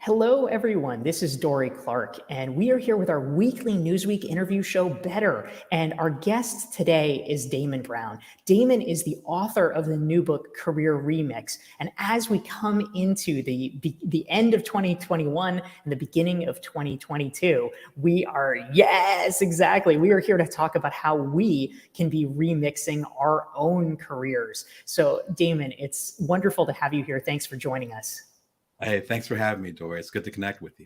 Hello, everyone. This is Dorie Clark, and we are here with our weekly Newsweek interview show, Better. And our guest today is Damon Brown. Damon is the author of the new book, Career Remix. And as we come into the end of 2021 and the beginning of 2022, we are here to talk about how we can be remixing our own careers. So, Damon, it's wonderful to have you here. Thanks for joining us. Hey, thanks for having me, Dorie. It's good to connect with you.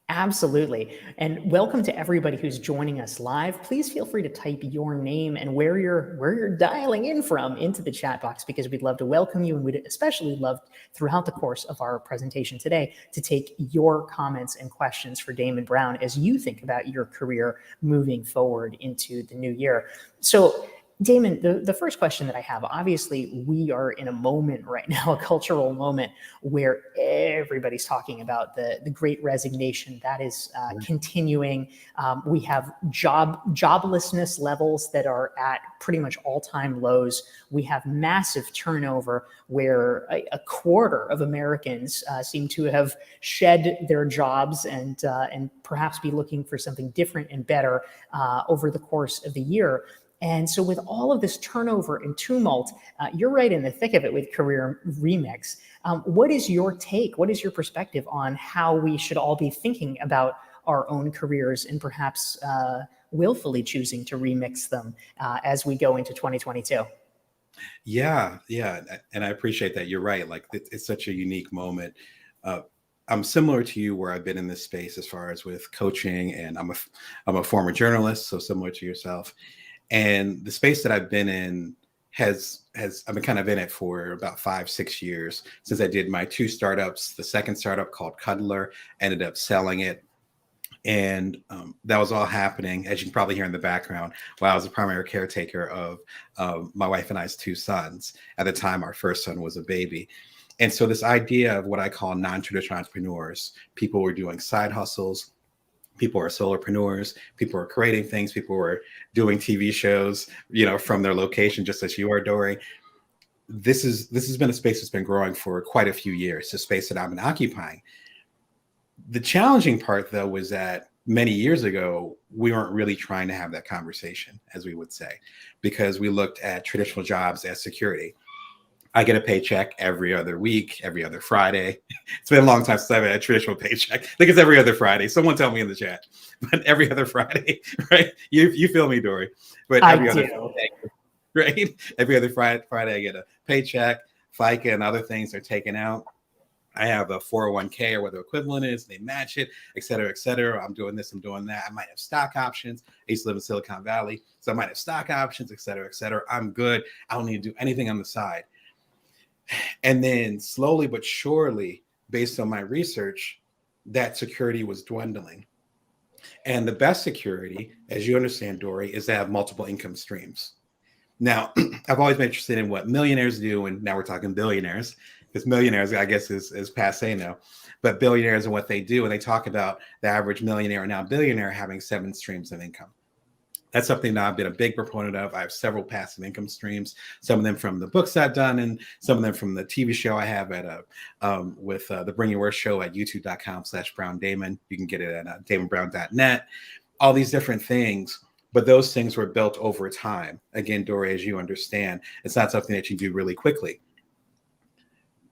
Absolutely. And welcome to everybody who's joining us live. Please feel free to type your name and where you're dialing in from into the chat box, because we'd love to welcome you. And we'd especially love throughout the course of our presentation today to take your comments and questions for Damon Brown as you think about your career moving forward into the new year. So, Damon, the first question that I have, obviously, we are in a moment right now, a cultural moment, where everybody's talking about the great resignation that is continuing. We have joblessness levels that are at pretty much all-time lows. We have massive turnover where a quarter of Americans seem to have shed their jobs and perhaps be looking for something different and better over the course of the year. And so with all of this turnover and tumult, you're right in the thick of it with Career Remix. What is your take? What is your perspective on how we should all be thinking about our own careers and perhaps willfully choosing to remix them as we go into 2022? Yeah. And I appreciate that. You're right. Like it's such a unique moment. I'm similar to you where I've been in this space as far as with coaching, and I'm a former journalist, so similar to yourself. And the space that I've been in I've been kind of in it for about 5-6 years since I did my 2 startups. The second startup, called Cuddler, ended up selling it. And that was all happening, as you can probably hear in the background, while I was a primary caretaker of my wife and I's 2 sons. At the time, our first son was a baby. And so this idea of what I call non-traditional entrepreneurs, people were doing side hustles, people are solopreneurs, people are creating things, people are doing TV shows, from their location, just as you are, Dorie. This has been a space that's been growing for quite a few years, the space that I've been occupying. The challenging part, though, was that many years ago, we weren't really trying to have that conversation, as we would say, because we looked at traditional jobs as security. I get a paycheck every other week, every other Friday. It's been a long time since I've had a traditional paycheck. I think it's every other Friday. Someone tell me in the chat. But every other Friday, right? You feel me, Dorie? But every other Friday, right? Every other Friday, I get a paycheck. FICA and other things are taken out. I have a 401k or what the equivalent is. They match it, et cetera, et cetera. I'm doing this, I'm doing that. I might have stock options. I used to live in Silicon Valley, so I might have stock options, et cetera, et cetera. I'm good. I don't need to do anything on the side. And then slowly but surely, based on my research, that security was dwindling. And the best security, as you understand, Dorie, is to have multiple income streams. Now, I've always been interested in what millionaires do, and now we're talking billionaires, because millionaires, I guess, is passe now. But billionaires and what they do, and they talk about the average millionaire and now billionaire having 7 streams of income. That's something that I've been a big proponent of. I have several passive income streams, some of them from the books I've done, and some of them from the TV show I have with the Bring Your Worst show at youtube.com/BrownDamon. You can get it at DamonBrown.net, all these different things. But those things were built over time. Again, Dorie, as you understand, it's not something that you do really quickly.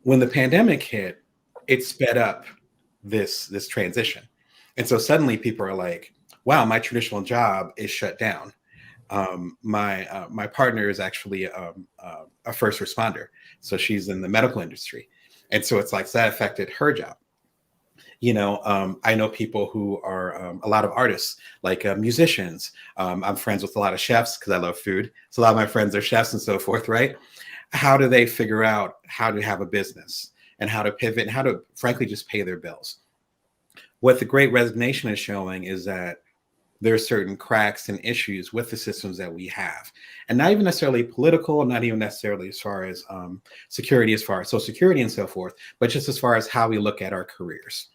When the pandemic hit, it sped up this transition. And so suddenly people are like, wow, my traditional job is shut down. My partner is actually a first responder. So she's in the medical industry. And so it's like that affected her job. I know people who are a lot of artists, like musicians. I'm friends with a lot of chefs because I love food. So a lot of my friends are chefs and so forth, right? How do they figure out how to have a business and how to pivot and how to, frankly, just pay their bills? What the Great Resignation is showing is that there are certain cracks and issues with the systems that we have, and not even necessarily political, not even necessarily as far as security, as far as Social Security and so forth, but just as far as how we look at our careers.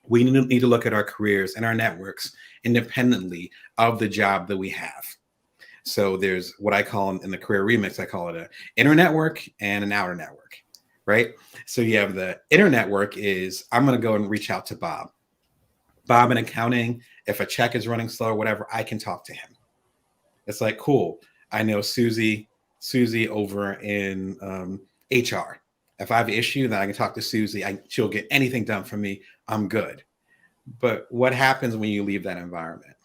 We need to look at our careers and our networks independently of the job that we have. So there's what I call in the Career Remix, I call it an inner network and an outer network, right? So you have the inner network is I'm going to go and reach out to Bob. Bob in accounting, if a check is running slow or whatever, I can talk to him. It's like, cool. I know Susie over in HR. If I have an issue, then I can talk to Susie. She'll get anything done for me. I'm good. But what happens when you leave that environment?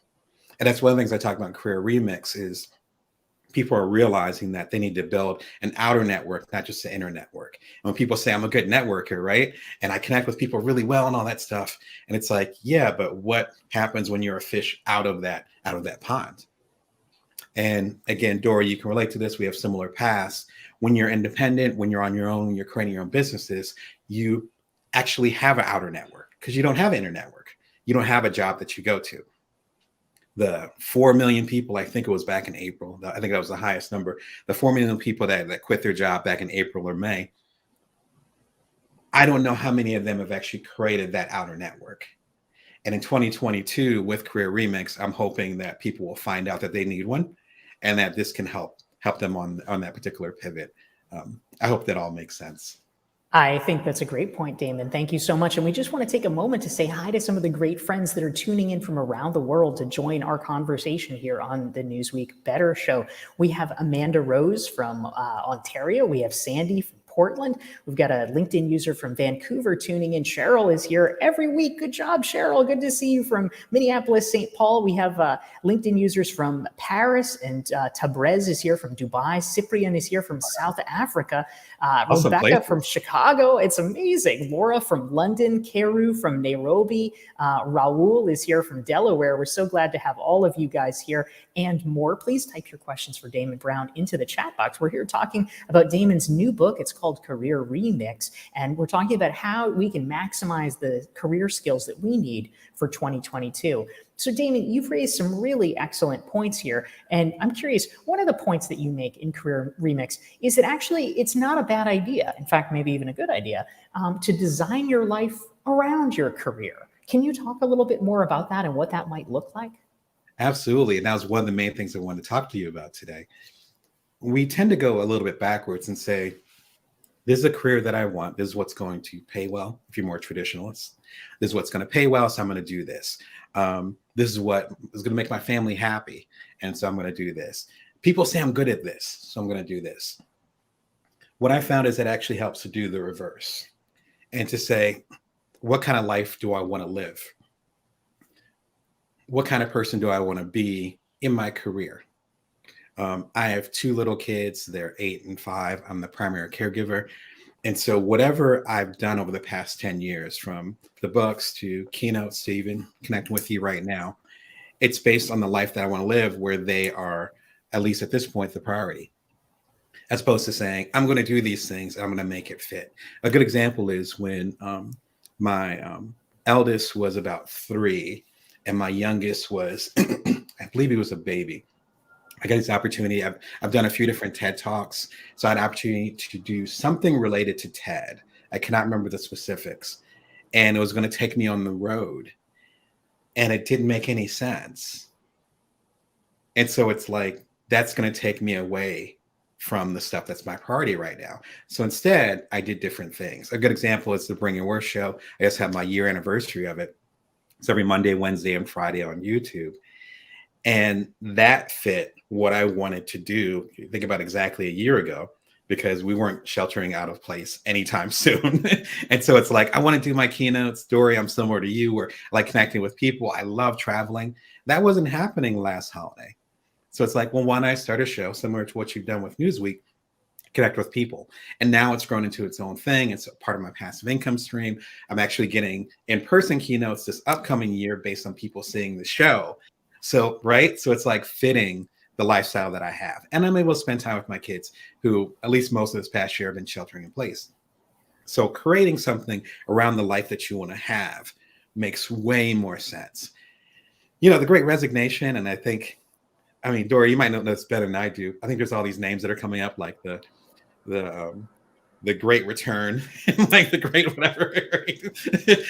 And that's one of the things I talk about in Career Remix is people are realizing that they need to build an outer network, not just an inner network. And when people say I'm a good networker, right? And I connect with people really well and all that stuff. And it's like, yeah, but what happens when you're a fish out of that pond? And again, Dorie, you can relate to this. We have similar paths. When you're independent, when you're on your own, you're creating your own businesses, you actually have an outer network because you don't have an inner network. You don't have a job that you go to. The 4 million people, I think it was back in April, I think that was the highest number, the 4 million people that quit their job back in April or May, I don't know how many of them have actually created that outer network. And in 2022, with Career Remix, I'm hoping that people will find out that they need one and that this can help them on that particular pivot. I hope that all makes sense. I think that's a great point, Damon. Thank you so much. And we just want to take a moment to say hi to some of the great friends that are tuning in from around the world to join our conversation here on the Newsweek Better Show. We have Amanda Rose from Ontario. We have Sandy from Portland. We've got a LinkedIn user from Vancouver tuning in. Cheryl is here every week. Good job, Cheryl. Good to see you from Minneapolis, St. Paul. We have LinkedIn users from Paris, and Tabrez is here from Dubai. Cyprian is here from South Africa. Awesome Rebecca place. from Chicago. It's amazing. Laura from London. Keru from Nairobi. Raul is here from Delaware. We're so glad to have all of you guys here and more. Please type your questions for Damon Brown into the chat box. We're here talking about Damon's new book. It's called Career Remix, and we're talking about how we can maximize the career skills that we need for 2022. So Damon, you've raised some really excellent points here, and I'm curious, one of the points that you make in Career Remix is that actually it's not a bad idea, in fact, maybe even a good idea, to design your life around your career. Can you talk a little bit more about that and what that might look like? Absolutely. And that was one of the main things I wanted to talk to you about today. We tend to go a little bit backwards and say, this is a career that I want. This is what's going to pay well. If you're more traditionalist, this is what's going to pay well. So I'm going to do this. This is what is going to make my family happy. And so I'm going to do this. People say I'm good at this, so I'm going to do this. What I found is it actually helps to do the reverse and to say, what kind of life do I want to live? What kind of person do I want to be in my career? I have 2 little kids. They're 8 and 5. I'm the primary caregiver. And so whatever I've done over the past 10 years, from the books to keynotes to even connecting with you right now, it's based on the life that I want to live, where they are, at least at this point, the priority, as opposed to saying, I'm going to do these things, I'm going to make it fit. A good example is when my eldest was about 3 and my youngest was, I believe he was a baby. I got this opportunity. I've done a few different TED Talks. So I had an opportunity to do something related to TED. I cannot remember the specifics. And it was going to take me on the road. And it didn't make any sense. And so it's like, that's going to take me away from the stuff that's my priority right now. So instead, I did different things. A good example is the Bring Your Worth show. I just had my year anniversary of it. It's every Monday, Wednesday, and Friday on YouTube. And that fit what I wanted to do. Think about exactly a year ago, because we weren't sheltering out of place anytime soon. And so it's like, I want to do my keynotes. Dorie, I'm similar to you, where I like connecting with people. I love traveling. That wasn't happening last holiday. So it's like, well, why don't I start a show similar to what you've done with Newsweek, connect with people. And now it's grown into its own thing. It's a part of my passive income stream. I'm actually getting in-person keynotes this upcoming year based on people seeing the show. So, right. So it's like fitting the lifestyle that I have. And I'm able to spend time with my kids, who at least most of this past year have been sheltering in place. So creating something around the life that you want to have makes way more sense. You know, the Great Resignation. And I mean, Dorie, you might know this better than I do. I think there's all these names that are coming up, like the Great Return, like the Great whatever,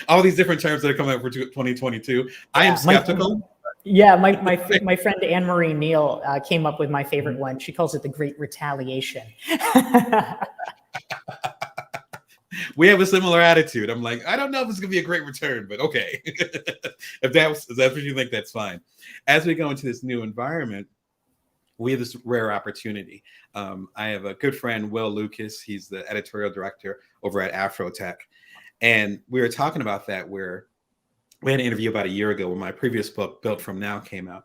all these different terms that are coming up for 2022. I am skeptical. My friend Anne-Marie Neal came up with my favorite one. She calls it the Great Retaliation. We have a similar attitude. I'm like, I don't know if it's gonna be a great return, but okay. If that's what you think, that's fine. As we go into this new environment, we have this rare opportunity. I have a good friend, Will Lucas. He's the editorial director over at Afrotech. And we were talking about that, where we had an interview about a year ago when my previous book, Built From Now, came out.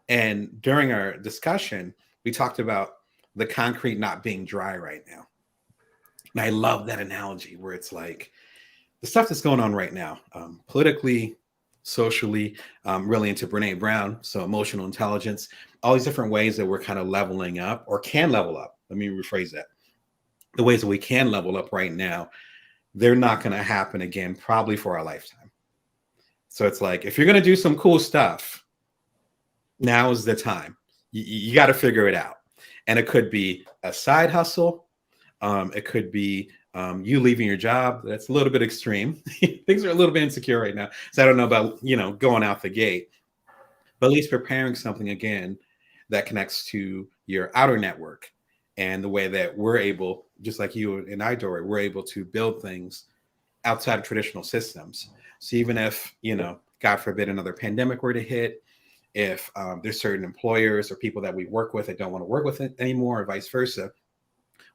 And during our discussion, we talked about the concrete not being dry right now. And I love that analogy, where it's like the stuff that's going on right now, politically, socially, really into Brene Brown, so emotional intelligence, all these different ways that we're kind of leveling up or can level up. Let me rephrase that. The ways that we can level up right now, they're not going to happen again, probably for our lifetime. So it's like, if you're going to do some cool stuff, now is the time. You got to figure it out. And it could be a side hustle. It could be you leaving your job. That's a little bit extreme. Things are a little bit insecure right now. So I don't know about, going out the gate, but at least preparing something again that connects to your outer network, and the way that we're able, just like you and I, Dorie, we're able to build things outside of traditional systems. So even if, God forbid, another pandemic were to hit, if there's certain employers or people that we work with that don't want to work with it anymore, or vice versa,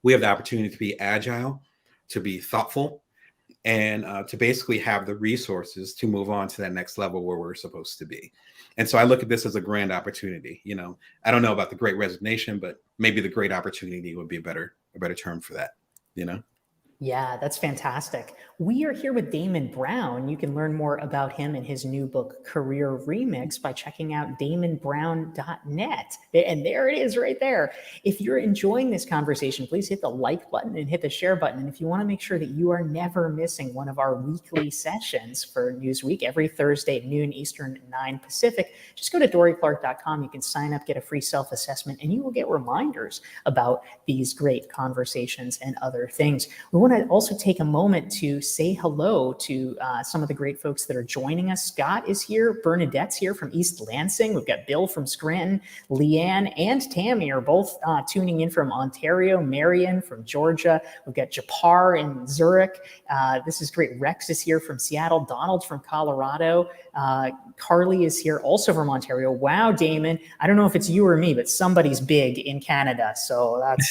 we have the opportunity to be agile, to be thoughtful, and to basically have the resources to move on to that next level where we're supposed to be. And so I look at this as a grand opportunity. I don't know about the great resignation, but maybe the great opportunity would be a better term for that. Yeah, that's fantastic. We are here with Damon Brown. You can learn more about him and his new book, Career Remix, by checking out damonbrown.net. And there it is right there. If you're enjoying this conversation, please hit the like button and hit the share button. And if you want to make sure that you are never missing one of our weekly sessions for Newsweek every Thursday at noon Eastern, 9 Pacific, just go to dorieclark.com. You can sign up, get a free self-assessment, and you will get reminders about these great conversations and other things. We want to also take a moment to say hello to some of the great folks that are joining us. Scott is here. Bernadette's here from East Lansing. We've got Bill from Scranton. Leanne and Tammy are both tuning in from Ontario. Marion from Georgia. We've got Japar in Zurich. This is great. Rex is here from Seattle. Donald from Colorado. Carly is here also from Ontario. Wow, Damon. I don't know if it's you or me, but somebody's big in Canada. So that's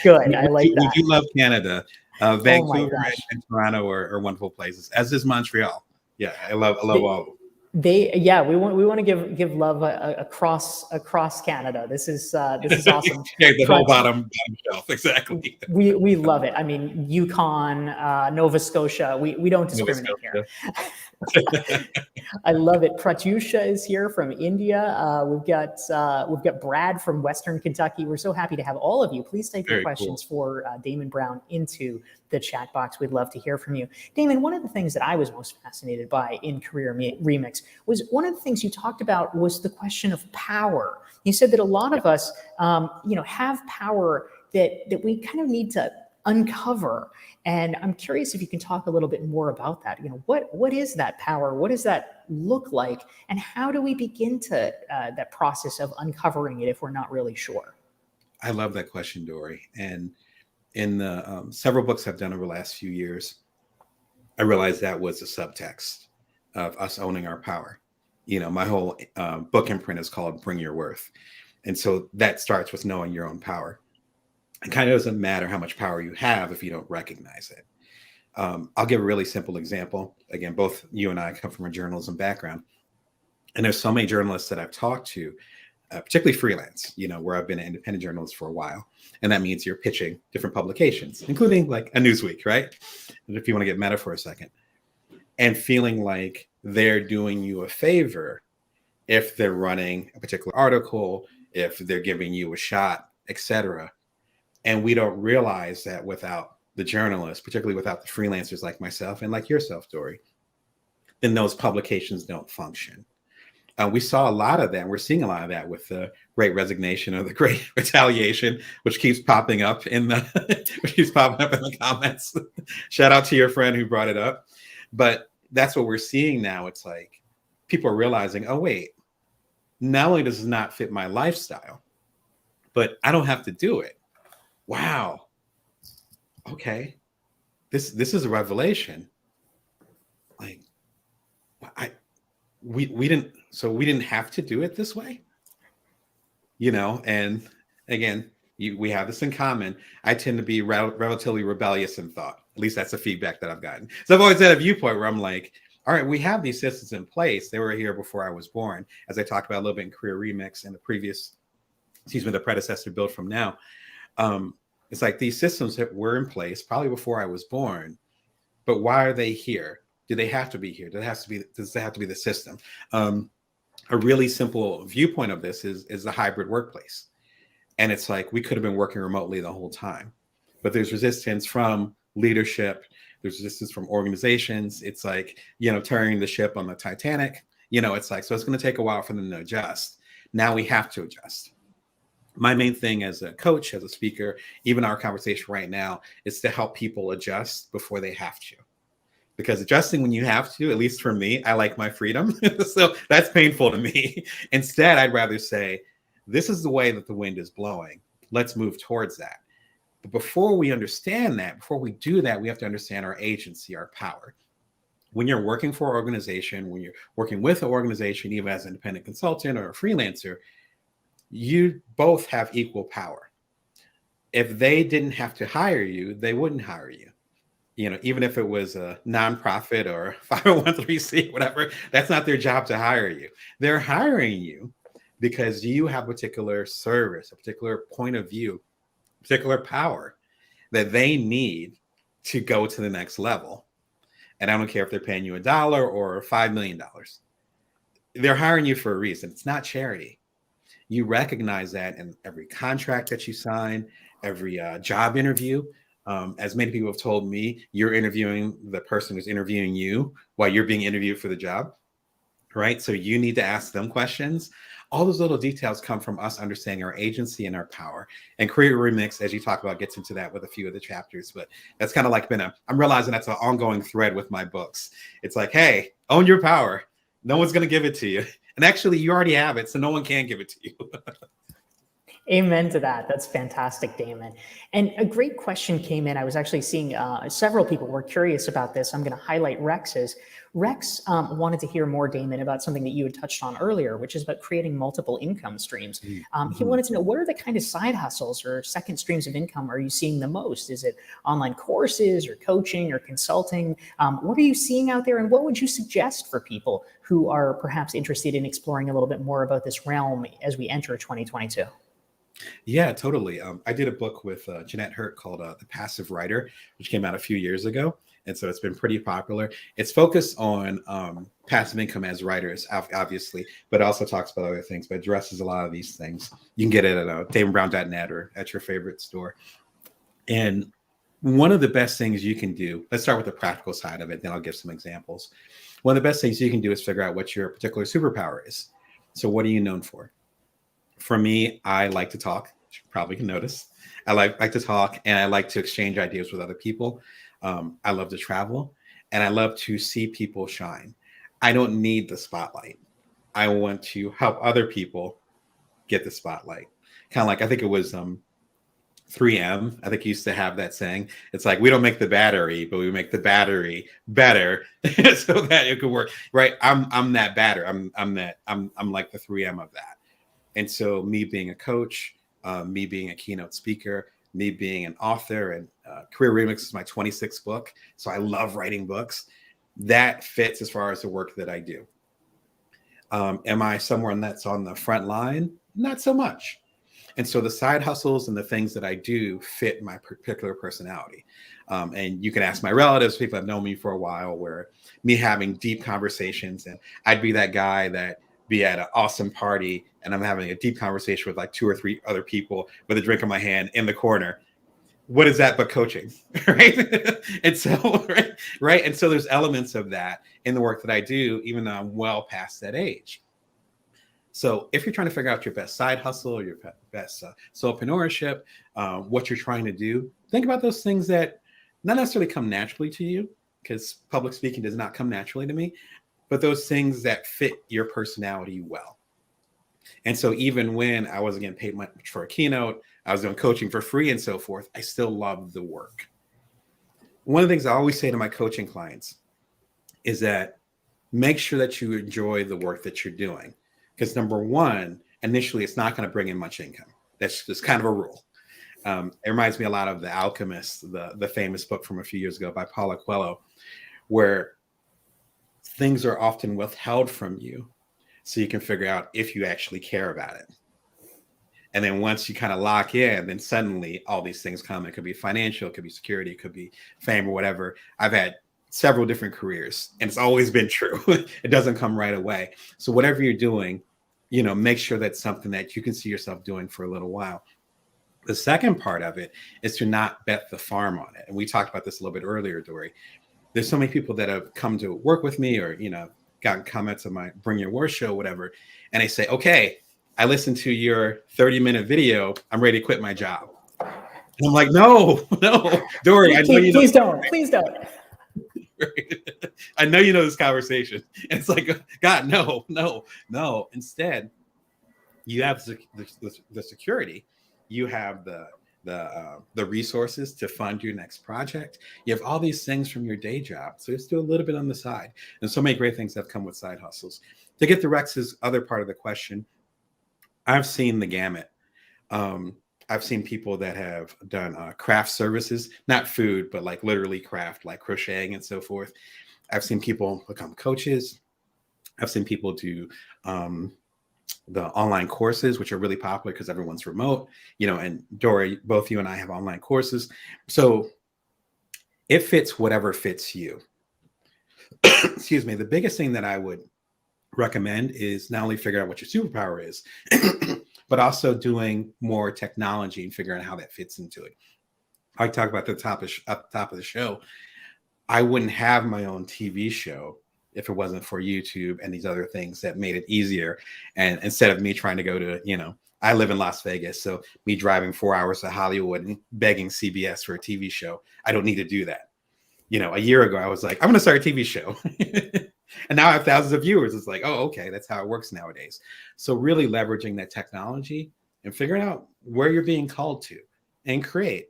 good. I like that. We do love Canada. Vancouver and Toronto are wonderful places, as is Montreal. Yeah, I love all of them. We want to give love across Canada. This is awesome. Yeah, the whole bottom shelf, exactly. We love it. I mean, Yukon, Nova Scotia. We don't discriminate here. I love it. Pratyusha is here from India. We've got Brad from Western Kentucky. We're so happy to have all of you. Please type your questions for Damon Brown into the chat box. We'd love to hear from you. Damon, one of the things that I was most fascinated by in Career Remix was one of the things you talked about was the question of power. You said that a lot of us, have power that we kind of need to uncover. And I'm curious if you can talk a little bit more about that. What is that power? What does that look like? And how do we begin to that process of uncovering it if we're not really sure? I love that question, Dorie. And in the several books I've done over the last few years, I realized that was the subtext of us owning our power. My whole book imprint is called Bring Your Worth. And so that starts with knowing your own power. It kind of doesn't matter how much power you have if you don't recognize it. I'll give a really simple example. Again, both you and I come from a journalism background. And there's so many journalists that I've talked to, particularly freelance, where I've been an independent journalist for a while. And that means you're pitching different publications, including like a Newsweek, right? And if you want to get meta for a second, and feeling like they're doing you a favor if they're running a particular article, if they're giving you a shot, etc. And we don't realize that without the journalists, particularly without the freelancers like myself and like yourself, Dorie, then those publications don't function. We saw a lot of that, and we're seeing a lot of that with the Great Resignation or the Great Retaliation, which keeps popping up in the comments. Shout out to your friend who brought it up. But that's what we're seeing now. It's like people are realizing, oh, wait, not only does it not fit my lifestyle, but I don't have to do it. Wow. Okay. this is a revelation. Like, we didn't have to do it this way, and again, we have this in common. I tend to be relatively rebellious in thought. At least that's the feedback that I've gotten. So I've always had a viewpoint where I'm like, all right, we have these systems in place. They were here before I was born, as I talked about a little bit in Career Remix and the predecessor Build From Now. It's like these systems that were in place probably before I was born, but why are they here? Do they have to be here? Does it have to be the system? A really simple viewpoint of this is the hybrid workplace. And it's like, we could have been working remotely the whole time, but there's resistance from leadership. There's resistance from organizations. It's like, turning the ship on the Titanic, it's like, so it's going to take a while for them to adjust. Now we have to adjust. My main thing as a coach, as a speaker, even our conversation right now, is to help people adjust before they have to. Because adjusting when you have to, at least for me, I like my freedom. So that's painful to me. Instead, I'd rather say, this is the way that the wind is blowing. Let's move towards that. But before we understand that, before we do that, we have to understand our agency, our power. When you're working for an organization, when you're working with an organization, even as an independent consultant or a freelancer, you both have equal power. If they didn't have to hire you, they wouldn't hire you. Even if it was a nonprofit or 501(c), whatever, that's not their job to hire you. They're hiring you because you have a particular service, a particular point of view, particular power that they need to go to the next level. And I don't care if they're paying you $1 or $5 million. They're hiring you for a reason. It's not charity. You recognize that in every contract that you sign, every job interview. As many people have told me, you're interviewing the person who's interviewing you while you're being interviewed for the job, right? So you need to ask them questions. All those little details come from us understanding our agency and our power. And Career Remix, as you talk about, gets into that with a few of the chapters. But that's kind of like I'm realizing that's an ongoing thread with my books. It's like, hey, own your power. No one's going to give it to you. And actually, you already have it, so no one can give it to you. Amen to that. That's fantastic, Damon. And a great question came in. I was actually seeing several people were curious about this. I'm going to highlight Rex's. Rex wanted to hear more, Damon, about something that you had touched on earlier, which is about creating multiple income streams. He wanted to know, what are the kind of side hustles or second streams of income are you seeing the most? Is it online courses or coaching or consulting? What are you seeing out there? And what would you suggest for people who are perhaps interested in exploring a little bit more about this realm as we enter 2022? Yeah, totally. I did a book with Jeanette Hurt called The Passive Writer, which came out a few years ago. And so it's been pretty popular. It's focused on passive income as writers, obviously, but it also talks about other things, but addresses a lot of these things. You can get it at damonbrown.net or at your favorite store. And one of the best things you can do, let's start with the practical side of it, then I'll give some examples. One of the best things you can do is figure out what your particular superpower is. So what are you known for? For me, I like to talk, which you probably can notice. I like to talk, and I like to exchange ideas with other people. I love to travel, and I love to see people shine. I don't need the spotlight. I want to help other people get the spotlight. Kind of like, I think it was 3M. I think used to have that saying. It's like, we don't make the battery, but we make the battery better so that it could work. Right? I'm that batter. I'm like the 3M of that. And so me being a coach, me being a keynote speaker, me being an author, and Career Remix is my 26th book. So I love writing books. That fits as far as the work that I do. Am I someone that's on the front line? Not so much. And so the side hustles and the things that I do fit my particular personality. And you can ask my relatives, people have known me for a while, where me having deep conversations, and I'd be that guy that be at an awesome party and I'm having a deep conversation with like 2 or 3 other people with a drink in my hand in the corner. What is that but coaching? Right. And so, right. And so there's elements of that in the work that I do, even though I'm well past that age. So if you're trying to figure out your best side hustle or your best solopreneurship, what you're trying to do, think about those things that not necessarily come naturally to you, because public speaking does not come naturally to me, but those things that fit your personality well. And so even when I wasn't getting paid much for a keynote, I was doing coaching for free and so forth, I still loved the work. one of the things I always say to my coaching clients is that make sure that you enjoy the work that you're doing. Because number one, initially, it's not going to bring in much income. That's just kind of a rule. It reminds me a lot of The Alchemist, the famous book from a few years ago by Paulo Coelho, where things are often withheld from you so you can figure out if you actually care about it. And then once you kind of lock in, then suddenly all these things come. It could be financial, it could be security, it could be fame or whatever. I've had several different careers and it's always been true. It doesn't come right away. So whatever you're doing, make sure that's something that you can see yourself doing for a little while. The second part of it is to not bet the farm on it. And we talked about this a little bit earlier, Dorie. There's so many people that have come to work with me or, gotten comments on my Bring Your Worst show, whatever. And they say, okay, I listened to your 30-minute video. I'm ready to quit my job. And I'm like, no, Dorie, I know you know. Please don't. I know you know this conversation. And it's like, God, no. Instead, you have the security. You have the resources to fund your next project. You have all these things from your day job. So just do a little bit on the side. And so many great things have come with side hustles. To get to Rex's other part of the question, I've seen the gamut. I've seen people that have done craft services, not food, but like literally craft, like crocheting and so forth. I've seen people become coaches. I've seen people do the online courses, which are really popular because everyone's remote, and Dorie, both you and I have online courses. So it fits whatever fits you. Excuse me. The biggest thing that I would recommend is not only figure out what your superpower is, but also doing more technology and figuring out how that fits into it. I talk about at the top of the show. I wouldn't have my own TV show if it wasn't for YouTube and these other things that made it easier. And instead of me trying to go to, I live in Las Vegas, so me driving 4 hours to Hollywood and begging CBS for a TV show, I don't need to do that. A year ago, I was like, I'm going to start a TV show. And now I have thousands of viewers. It's like, oh, okay, that's how it works nowadays. So really leveraging that technology and figuring out where you're being called to and create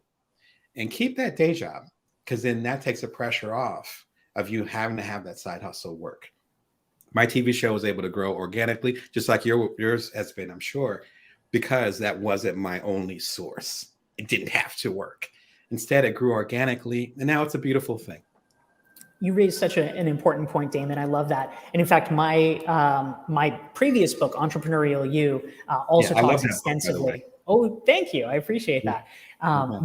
and keep that day job, because then that takes the pressure off of you having to have that side hustle work. My TV show was able to grow organically, just like yours has been, I'm sure, because that wasn't my only source. It didn't have to work. Instead, it grew organically, and now it's a beautiful thing. You raised such an important point, Damon. I love that. And in fact, my previous book, Entrepreneurial You, also talks extensively. Oh, thank you. I appreciate that.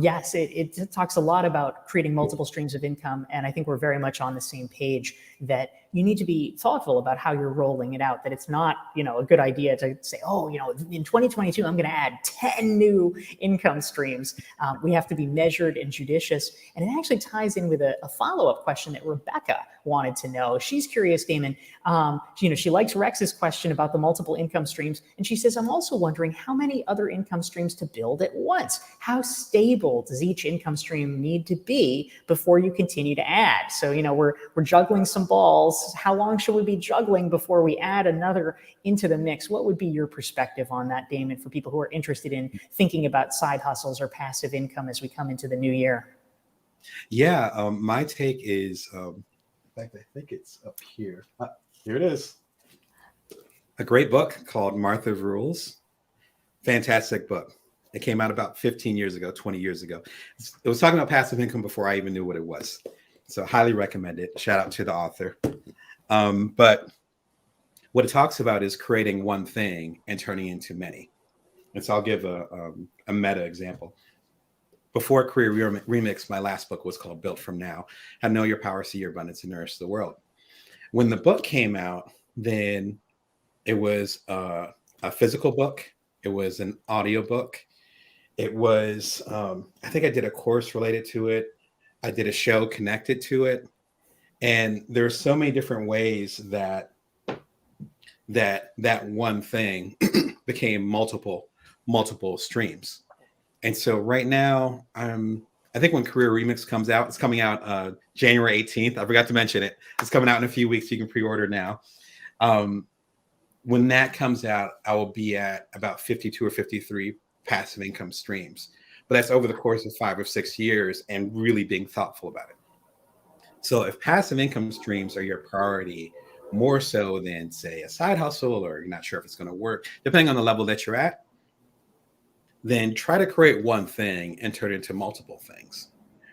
Yes, it talks a lot about creating multiple streams of income. And I think we're very much on the same page that you need to be thoughtful about how you're rolling it out, that it's not, a good idea to say, oh, in 2022, I'm going to add 10 new income streams. We have to be measured and judicious. And it actually ties in with a follow-up question that Rebecca wanted to know. She's curious, Damon. She likes Rex's question about the multiple income streams. And she says, I'm also wondering how many other income streams to build at once. How stable does each income stream need to be before you continue to add? So, we're juggling some balls. How long should we be juggling before we add another into the mix? What would be your perspective on that, Damon, for people who are interested in thinking about side hustles or passive income as we come into the new year? Yeah, my take is, in fact, I think it's up here. Here it is. A great book called Martha's Rules. Fantastic book. It came out about 15 years ago, 20 years ago. It was talking about passive income before I even knew what it was. So highly recommend it. Shout out to the author. But what it talks about is creating one thing and turning into many. And so I'll give a meta example. Before Career Remix, my last book was called Built From Now. How to Know Your Power, See Your Abundance, and Nourish the World. When the book came out, then it was a physical book. It was an audio book. It was, I think I did a course related to it. I did a show connected to it. And there's so many different ways that one thing became multiple streams. And so right now, I think when Career Remix comes out, it's coming out January 18th. I forgot to mention it. It's coming out in a few weeks. You can pre-order now. When that comes out, I will be at about 52 or 53 passive income streams. But that's over the course of 5 or 6 years and really being thoughtful about it. So if passive income streams are your priority more so than, say, a side hustle, or you're not sure if it's going to work, depending on the level that you're at, then try to create one thing and turn it into multiple things.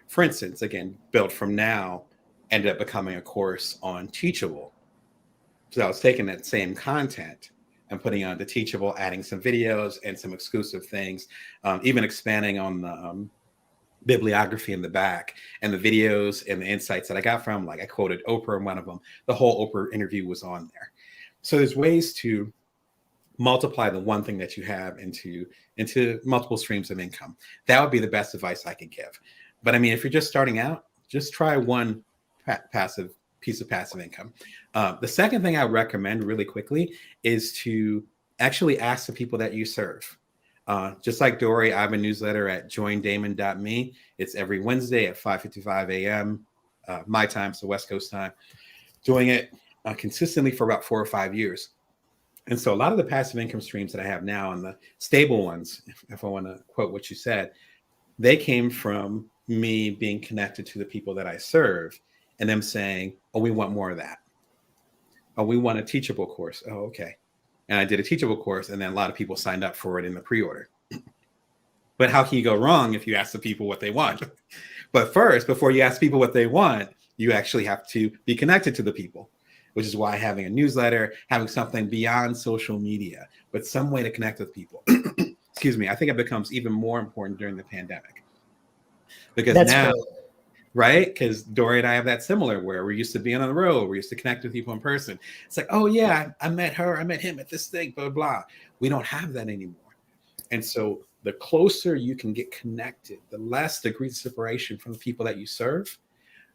For instance, again, Built From Now ended up becoming a course on Teachable. So I was taking that same content and putting it onto Teachable, adding some videos and some exclusive things, even expanding on the bibliography in the back and the videos and the insights that I got from, like I quoted Oprah in one of them. The whole Oprah interview was on there. So there's ways to multiply the one thing that you have into multiple streams of income. That would be the best advice I could give. But I mean, if you're just starting out, just try one passive piece of passive income. The second thing I recommend really quickly is to actually ask the people that you serve. Just like Dorie, I have a newsletter at joindamon.me. It's every Wednesday at 5:55 a.m. My time, so West Coast time. Doing it consistently for about 4 or 5 years. And so a lot of the passive income streams that I have now, and the stable ones, if I want to quote what you said, they came from me being connected to the people that I serve and them saying, oh, we want more of that. Oh, we want a Teachable course. Oh, okay. And I did a Teachable course, and then a lot of people signed up for it in the pre-order. But how can you go wrong if you ask the people what they want? But first, before you ask people what they want, you actually have to be connected to the people, which is why having a newsletter, having something beyond social media, but some way to connect with people. Excuse me. I think it becomes even more important during the pandemic. Because That's now, great. right? Because Dorie and I have that similar where we're used to being on the road. We're used to connect with people in person. It's like, oh yeah, I met her. I met him at this thing, blah, blah. We don't have that anymore. And so the closer you can get connected, the less degrees of separation from the people that you serve,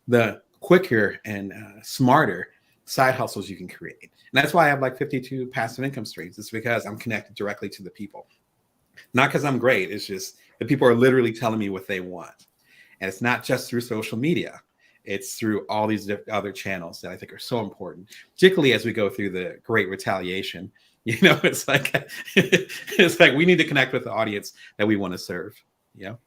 the quicker and smarter side hustles you can create. And that's why I have like 52 passive income streams. It's because I'm connected directly to the people. Not because I'm great. It's just the people are literally telling me what they want. And it's not just through social media. It's through all these other channels that I think are so important, particularly as we go through the great retaliation. You know, it's like we need to connect with the audience that we want to serve. You know?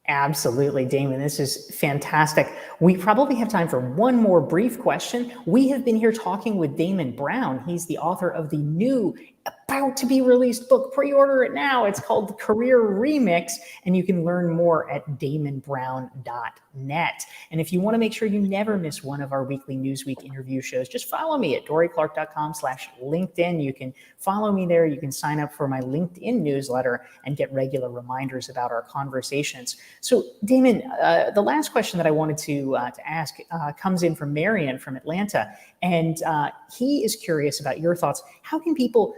Absolutely, Damon. This is fantastic. We probably have time for one more brief question. We have been here talking with Damon Brown. He's the author of the new, about to be released book. Pre-order it now. It's called The Career Remix, and you can learn more at damonbrown.net. And if you want to make sure you never miss one of our weekly Newsweek interview shows, just follow me at dorieclark.com/LinkedIn. You can follow me there. You can sign up for my LinkedIn newsletter and get regular reminders about our conversations. So, Damon, the last question that I wanted to ask comes in from Marion from Atlanta, and he is curious about your thoughts. How can people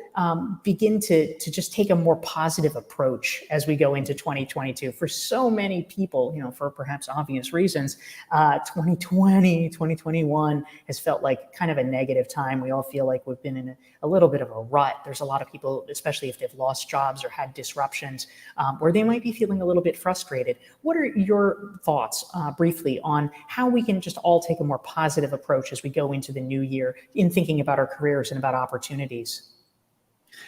begin to just take a more positive approach as we go into 2022? For so many people, you know, for perhaps obvious reasons, 2020, 2021 has felt like kind of a negative time. We all feel like we've been in a little bit of a rut. There's a lot of people, especially if they've lost jobs or had disruptions, where they might be feeling a little bit frustrated. What are your thoughts briefly on how we can just all take a more positive approach as we go into the new year in thinking about our careers and about opportunities?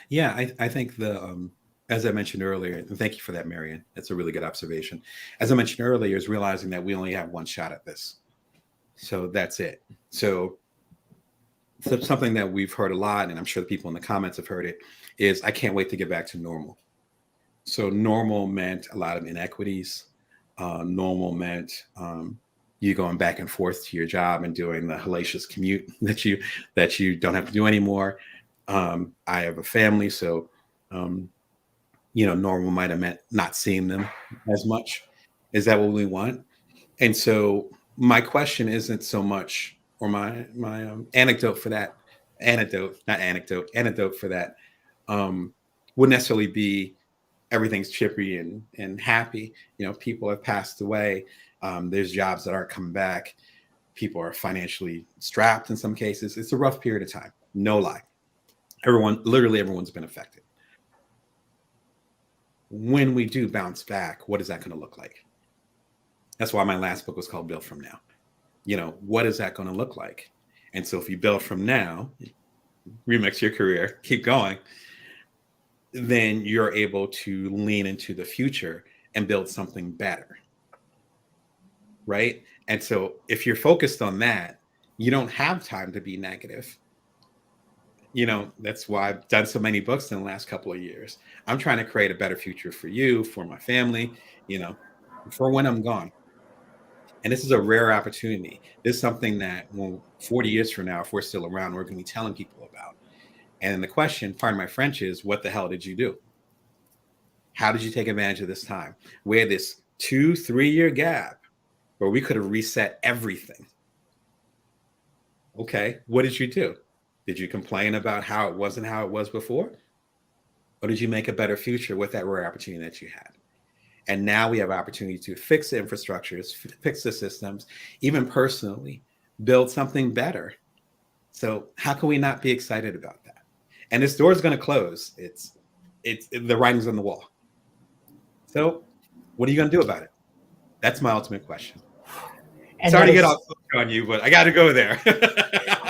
Yeah, I think as I mentioned earlier, and thank you for that, Marion. That's a really good observation. As I mentioned earlier, is realizing that we only have one shot at this. So that's it. So something that we've heard a lot, and I'm sure the people in the comments have heard it, is I can't wait to get back to normal. So normal meant a lot of inequities. Normal meant you going back and forth to your job and doing the hellacious commute that you don't have to do anymore. I have a family, so normal might have meant not seeing them as much. Is that what we want? And so my question isn't so much, or my anecdote for that, anecdote for that would necessarily be everything's chippy and happy. You know, people have passed away. There's jobs that aren't coming back. People are financially strapped in some cases. It's a rough period of time. No lie. Literally everyone's been affected. When we do bounce back, what is that going to look like? That's why my last book was called Built From Now. You know, what is that going to look like? And so if you build from now, remix your career, keep going, then you're able to lean into the future and build something better. Right? And so if you're focused on that, you don't have time to be negative. That's why I've done so many books in the last couple of years. I'm trying to create a better future for you, for my family, you know, for when I'm gone. And this is a rare opportunity. This is something that 40 years from now, if we're still around, we're going to be telling people about. And the question, pardon my French, is what the hell did you do? How did you take advantage of this time? We had this 2-3 year gap where we could have reset everything. Okay, what did you do? Did you complain about how it wasn't how it was before? Or did you make a better future with that rare opportunity that you had? And now we have opportunity to fix the infrastructures, fix the systems, even personally build something better. So how can we not be excited about that? And this door is going to close. It's the writing's on the wall. So what are you going to do about it? That's my ultimate question. And sorry to get off on you, but I got to go there.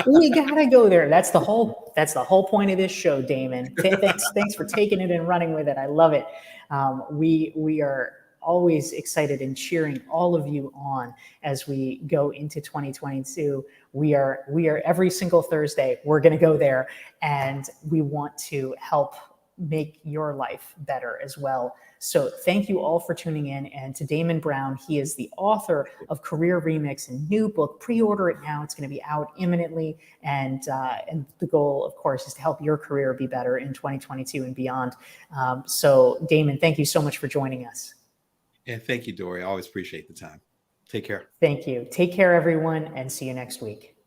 We gotta go there. That's the whole point of this show, Damon. Thanks for taking it and running with it. I love it. We are always excited and cheering all of you on as we go into 2022. We are every single Thursday, we're going to go there, and we want to help make your life better as well. So thank you all for tuning in. And to Damon Brown, he is the author of Career Remix, a new book. Pre-order it now. It's going to be out imminently. And the goal, of course, is to help your career be better in 2022 and beyond. So Damon, thank you so much for joining us. And thank you, Dorie. I always appreciate the time. Take care. Thank you. Take care, everyone, and see you next week.